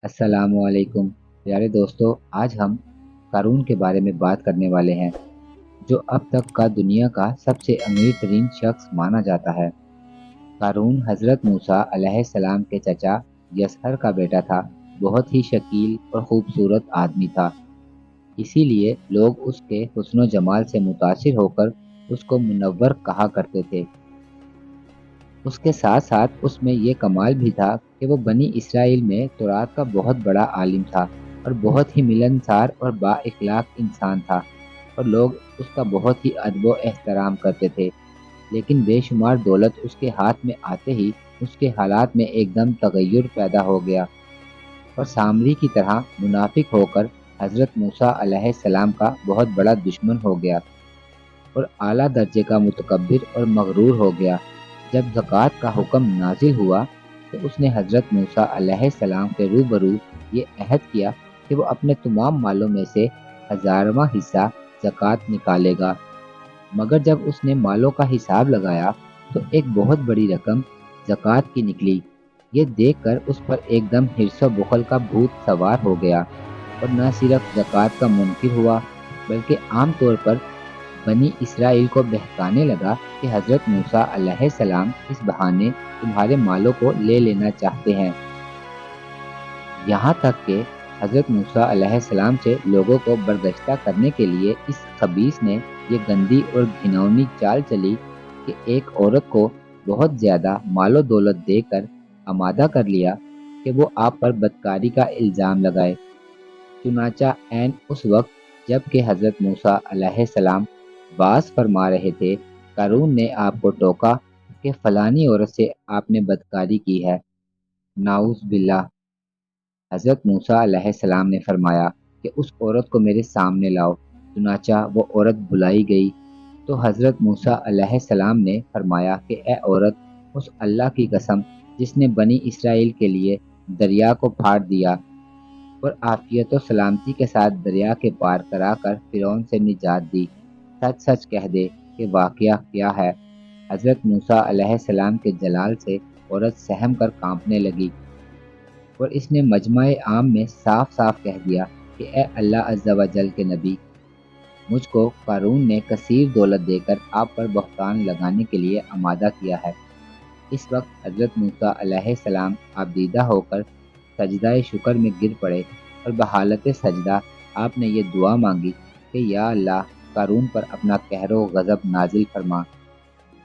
السلام علیکم پیارے دوستو، آج ہم قارون کے بارے میں بات کرنے والے ہیں جو اب تک کا دنیا کا سب سے امیر ترین شخص مانا جاتا ہے۔ قارون حضرت موسیٰ علیہ السلام کے چچا یسہر کا بیٹا تھا۔ بہت ہی شکیل اور خوبصورت آدمی تھا، اسی لیے لوگ اس کے حسن و جمال سے متاثر ہو کر اس کو منور کہا کرتے تھے۔ اس کے ساتھ ساتھ اس میں یہ کمال بھی تھا کہ وہ بنی اسرائیل میں تورات کا بہت بڑا عالم تھا اور بہت ہی ملنسار اور با اخلاق انسان تھا، اور لوگ اس کا بہت ہی ادب و احترام کرتے تھے۔ لیکن بے شمار دولت اس کے ہاتھ میں آتے ہی اس کے حالات میں ایک دم تغیر پیدا ہو گیا اور سامری کی طرح منافق ہو کر حضرت موسیٰ علیہ السلام کا بہت بڑا دشمن ہو گیا اور اعلیٰ درجے کا متکبر اور مغرور ہو گیا۔ جب زکوٰۃ کا حکم نازل ہوا تو اس نے حضرت موسیٰ علیہ السلام کے روبرو یہ عہد کیا کہ وہ اپنے تمام مالوں میں سے 1000واں حصہ زکوٰۃ نکالے گا، مگر جب اس نے مالوں کا حساب لگایا تو ایک بہت بڑی رقم زکوٰۃ کی نکلی۔ یہ دیکھ کر اس پر ایک دم حرص و بخل کا بھوت سوار ہو گیا اور نہ صرف زکوٰۃ کا منکر ہوا بلکہ عام طور پر بنی اسرائیل کو بہکانے لگا کہ حضرت موسیٰ علیہ السلام اس بہانے تمہارے مالوں کو لے لینا چاہتے ہیں۔ یہاں تک کہ حضرت موسیٰ علیہ السلام سے لوگوں کو برگشتہ کرنے کے لیے اس خبیث نے یہ گندی اور گھناؤنی چال چلی کہ ایک عورت کو بہت زیادہ مال و دولت دے کر آمادہ کر لیا کہ وہ آپ پر بدکاری کا الزام لگائے۔ چنانچہ عین اس وقت جب کہ حضرت موسیٰ علیہ السلام باز فرما رہے تھے، قارون نے آپ کو ٹوکا کہ فلانی عورت سے آپ نے بدکاری کی ہے۔ نعوذ باللہ۔ حضرت موسیٰ علیہ السلام نے فرمایا کہ اس عورت کو میرے سامنے لاؤ۔ چنانچہ وہ عورت بلائی گئی تو حضرت موسیٰ علیہ السلام نے فرمایا کہ اے عورت، اس اللہ کی قسم جس نے بنی اسرائیل کے لیے دریا کو پھاڑ دیا اور عافیت و سلامتی کے ساتھ دریا کے پار کرا کر فرعون سے نجات دی، سچ سچ کہہ دے کہ واقعہ کیا ہے۔ حضرت موسیٰ علیہ السلام کے جلال سے عورت سہم کر کانپنے لگی اور اس نے مجمع عام میں صاف صاف کہہ دیا کہ اے اللہ عز و جل کے نبی، مجھ کو قارون نے کثیر دولت دے کر آپ پر بہتان لگانے کے لیے آمادہ کیا ہے۔ اس وقت حضرت موسیٰ علیہ السلام آبدیدہ ہو کر سجدہ شکر میں گر پڑے اور بحالت سجدہ آپ نے یہ دعا مانگی کہ یا اللہ، قارون پر اپنا قہر و غضب نازل فرما۔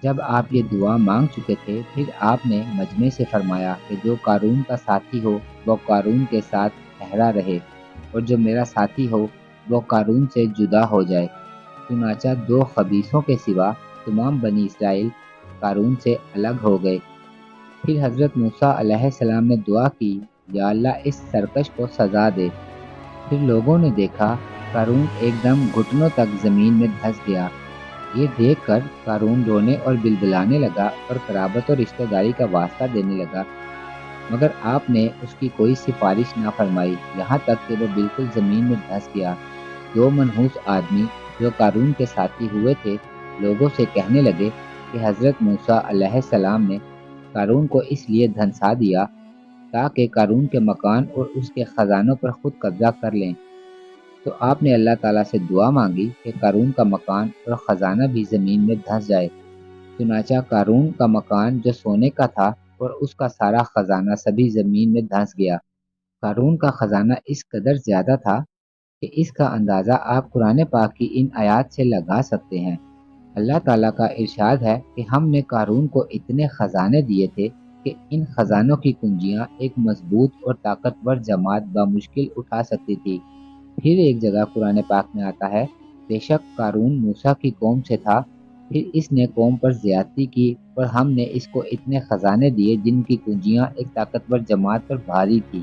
جب آپ یہ دعا مانگ چکے تھے پھر آپ نے مجمع سے فرمایا کہ جو قارون کا ساتھی ہو وہ قارون کے ساتھ ٹھہرا رہے اور جو میرا ساتھی ہو وہ قارون سے جدا ہو جائے۔ چنانچہ دو خبیثوں کے سوا تمام بنی اسرائیل قارون سے الگ ہو گئے۔ پھر حضرت موسیٰ علیہ السلام نے دعا کی، یا اللہ اس سرکش کو سزا دے۔ پھر لوگوں نے دیکھا قارون ایک دم گھٹنوں تک زمین میں دھنس گیا۔ یہ دیکھ کر قارون رونے اور بلبلانے لگا اور قرابت و رشتہ داری کا واسطہ دینے لگا، مگر آپ نے اس کی کوئی سفارش نہ فرمائی، یہاں تک کہ وہ بالکل زمین میں دھنس گیا۔ دو منحوس آدمی جو قارون کے ساتھی ہوئے تھے لوگوں سے کہنے لگے کہ حضرت موسیٰ علیہ السلام نے قارون کو اس لیے دھنسا دیا تاکہ قارون کے مکان اور اس کے خزانوں پر خود قبضہ کر لیں۔ تو آپ نے اللہ تعالیٰ سے دعا مانگی کہ قارون کا مکان اور خزانہ بھی زمین میں دھنس جائے۔ چنانچہ قارون کا مکان جو سونے کا تھا اور اس کا سارا خزانہ سبھی زمین میں دھنس گیا۔ قارون کا خزانہ اس قدر زیادہ تھا کہ اس کا اندازہ آپ قرآن پاک کی ان آیات سے لگا سکتے ہیں۔ اللہ تعالیٰ کا ارشاد ہے کہ ہم نے قارون کو اتنے خزانے دیے تھے کہ ان خزانوں کی کنجیاں ایک مضبوط اور طاقتور جماعت بمشکل اٹھا سکتی تھی۔ پھر ایک جگہ قرآن پاک میں آتا ہے، بے شک قارون موسیٰ کی قوم سے تھا، پھر اس نے قوم پر زیادتی کی اور ہم نے اس کو اتنے خزانے دیے جن کی کنجیاں ایک طاقتور جماعت پر بھاری تھی۔